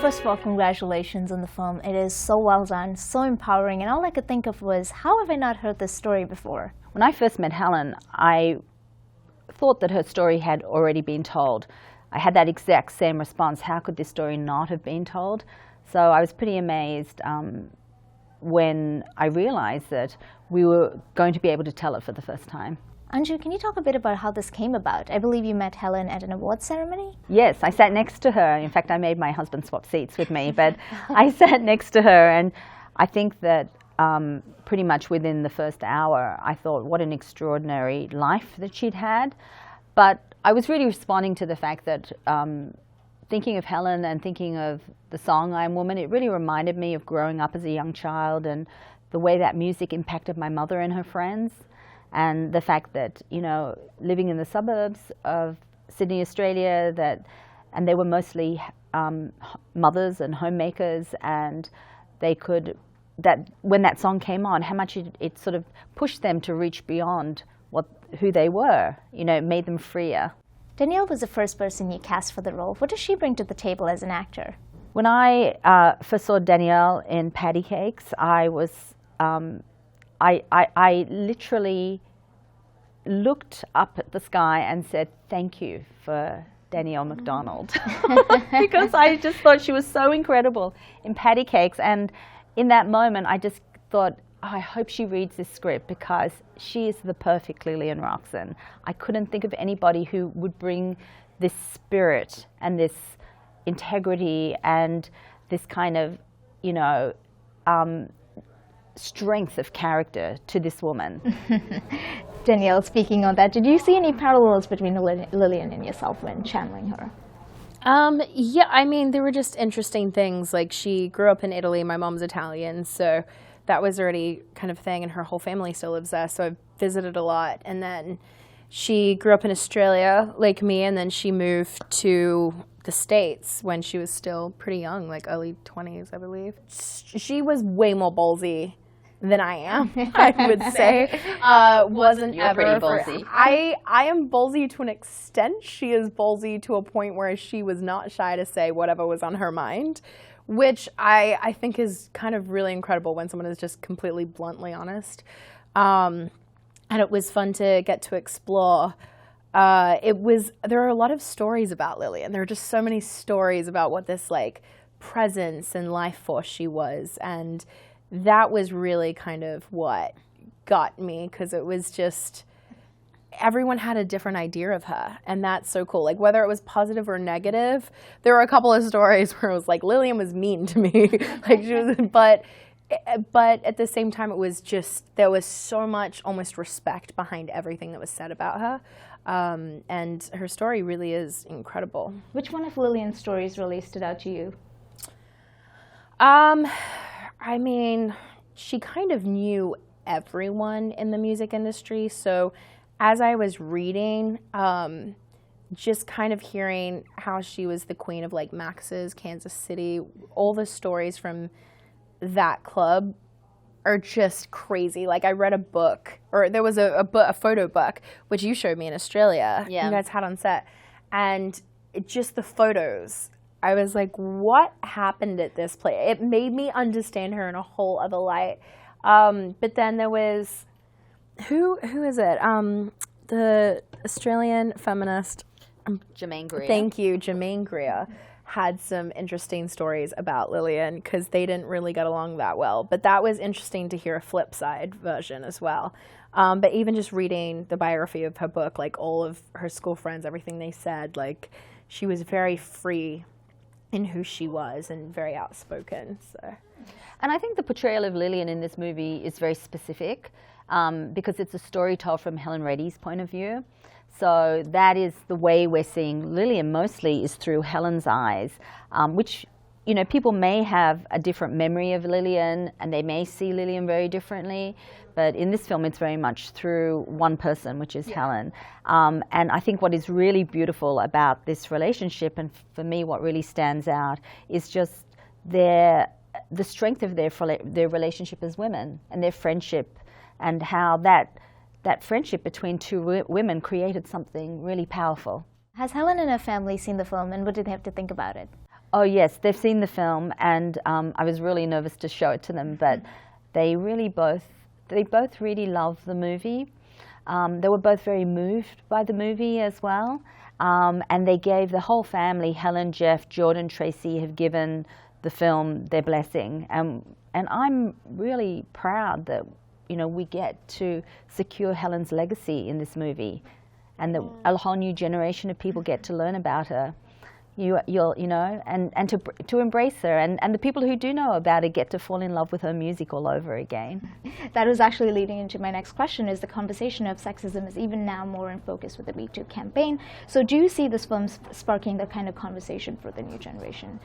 first of all, congratulations on the film. It is so well done, so empowering, and all I could think of was, how have I not heard this story before? When I first met Helen, I thought that her story had already been told. I had that exact same response. How could this story not have been told? So I was pretty amazed when I realized that we were going to be able to tell it for the first time. Unjoo, can you talk a bit about how this came about? I believe you met Helen at an awards ceremony? Yes, I sat next to her. In fact, I made my husband swap seats with me, but I sat next to her, and I think that pretty much within the first hour, I thought what an extraordinary life that she'd had. But I was really responding to the fact that thinking of Helen and thinking of the song I Am Woman, it really reminded me of growing up as a young child and the way that music impacted my mother and her friends. And the fact that, you know, living in the suburbs of Sydney, Australia, and they were mostly mothers and homemakers, and they could, when that song came on, how much it sort of pushed them to reach beyond who they were, you know, it made them freer. Danielle was the first person you cast for the role. What does she bring to the table as an actor? When I first saw Danielle in Patty Cakes, I was, I literally looked up at the sky and said, thank you for Danielle Macdonald. Because I just thought she was so incredible in Patty Cakes. And in that moment, I just thought, oh, I hope she reads this script, because she is the perfect Lillian Roxon. I couldn't think of anybody who would bring this spirit and this integrity and this kind of, you know, strength of character to this woman. Danielle, speaking on that, did you see any parallels between Lillian and yourself when channeling her? Yeah, I mean, there were just interesting things. Like, she grew up in Italy. My mom's Italian, so that was already kind of a thing, and her whole family still lives there, so I visited a lot. And then she grew up in Australia, like me, and then she moved to the States when she was still pretty young, like early 20s, I believe. She was way more ballsy than I am, I would say. Wasn't You're ever pretty ballsy. I am ballsy to an extent. She is ballsy to a point where she was not shy to say whatever was on her mind, which I think is kind of really incredible when someone is just completely bluntly honest. And it was fun to get to explore. There are a lot of stories about Lillian. There are just so many stories about what this like presence and life force she was, and that was really kind of what got me, because it was just, everyone had a different idea of her, and that's so cool. Like, whether it was positive or negative, there were a couple of stories where it was like, Lillian was mean to me, like she was, but at the same time, it was just, there was so much almost respect behind everything that was said about her, and her story really is incredible. Which one of Lillian's stories really stood out to you? I mean, she kind of knew everyone in the music industry, so as I was reading, just kind of hearing how she was the queen of like Max's, Kansas City, all the stories from that club are just crazy. Like, I read a book, or there was a photo book, which you showed me in Australia, you guys had on set, and just the photos, I was like, what happened at this place? It made me understand her in a whole other light. But then there was, who is it? The Australian feminist. Germaine Greer. Thank you, Germaine Greer had some interesting stories about Lillian, because they didn't really get along that well. But that was interesting to hear a flip side version as well. But even just reading the biography of her book, like all of her school friends, everything they said, like she was very free in who she was and very outspoken. So. And I think the portrayal of Lillian in this movie is very specific, because it's a story told from Helen Reddy's point of view. So that is the way we're seeing Lillian mostly, is through Helen's eyes, which, you know, people may have a different memory of Lillian and they may see Lillian very differently. But in this film, it's very much through one person, which is Helen. And I think what is really beautiful about this relationship, and for me what really stands out, is just the strength of their relationship as women, and their friendship, and how that friendship between two women created something really powerful. Has Helen and her family seen the film, and what did they have to think about it? Oh yes, they've seen the film, and I was really nervous to show it to them, but they both really love the movie. They were both very moved by the movie as well, and they gave the whole family, Helen, Jeff, Jordan, Tracy, have given the film their blessing, and I'm really proud that we get to secure Helen's legacy in this movie, and that a whole new generation of people get to learn about her. And to embrace her, and the people who do know about it get to fall in love with her music all over again. That was actually leading into my next question, is the conversation of sexism is even now more in focus with the Me Too campaign. So do you see this film sparking that kind of conversation for the new generation?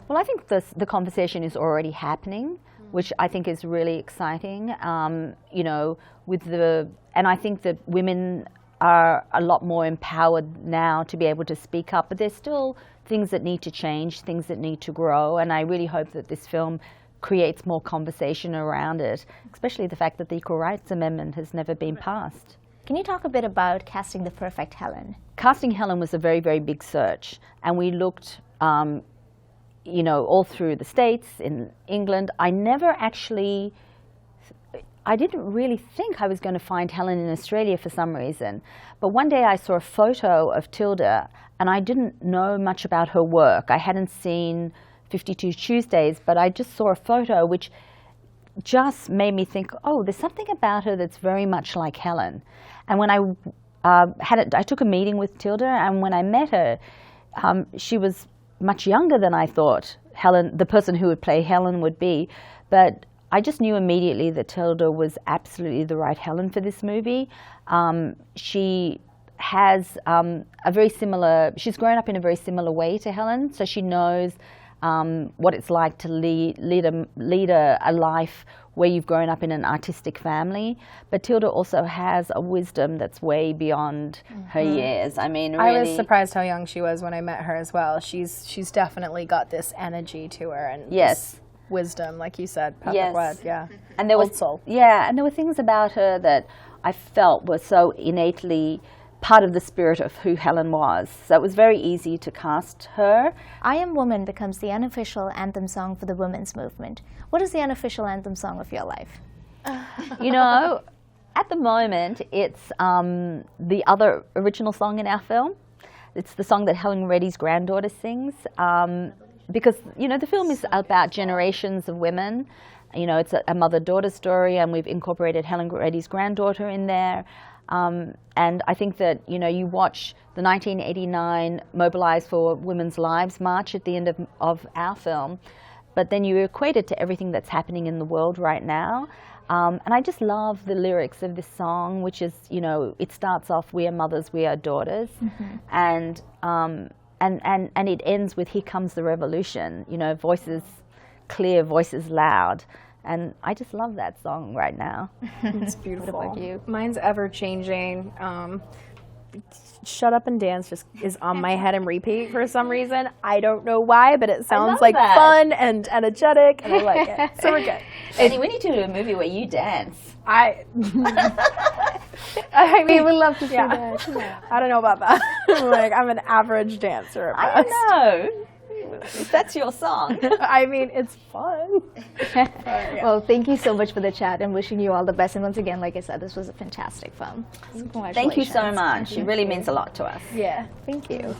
Well, I think the conversation is already happening, which I think is really exciting. And I think that women are a lot more empowered now to be able to speak up, but there's still things that need to change, things that need to grow, and I really hope that this film creates more conversation around it, especially the fact that the Equal Rights Amendment has never been passed. Can you talk a bit about casting the perfect Helen? Casting Helen was a very, very big search, and we looked all through the States, in England. I didn't really think I was going to find Helen in Australia for some reason. But one day I saw a photo of Tilda, and I didn't know much about her work. I hadn't seen 52 Tuesdays, but I just saw a photo which just made me think, oh, there's something about her that's very much like Helen. And when I took a meeting with Tilda, and when I met her, she was much younger than I thought Helen, the person who would play Helen, would be. But I just knew immediately that Tilda was absolutely the right Helen for this movie. She has she's grown up in a very similar way to Helen, so she knows what it's like to lead a life where you've grown up in an artistic family. But Tilda also has a wisdom that's way beyond her years. I mean, really, I was surprised how young she was when I met her as well. She's definitely got this energy to her, and yes. Wisdom, like you said, perfect yes. word, yeah. And there Old soul. Yeah, and there were things about her that I felt were so innately part of the spirit of who Helen was. So it was very easy to cast her. I Am Woman becomes the unofficial anthem song for the women's movement. What is the unofficial anthem song of your life? At the moment, it's the other original song in our film. It's the song that Helen Reddy's granddaughter sings. Because, the film is about generations of women. It's a mother-daughter story, and we've incorporated Helen Reddy's granddaughter in there. And I think that, you watch the 1989 Mobilize for Women's Lives march at the end of our film, but then you equate it to everything that's happening in the world right now. And I just love the lyrics of this song, which is, it starts off, we are mothers, we are daughters. And it ends with, here comes the revolution, voices clear, voices loud. And I just love that song right now. It's beautiful. What about you? Mine's ever changing. Shut Up and Dance just is on my head and repeat for some reason. I don't know why, but it sounds like fun and energetic, and I like it. So we're good. Eddie, we need to do a movie where you dance. I mean, we would love to see that. Yeah. I don't know about that. I'm an average dancer at best. I don't know. That's your song. I mean, it's fun. Yeah. Well, thank you so much for the chat, and wishing you all the best. And once again, like I said, this was a fantastic film. Thank you so much. It really means a lot to us. Yeah. Thank you.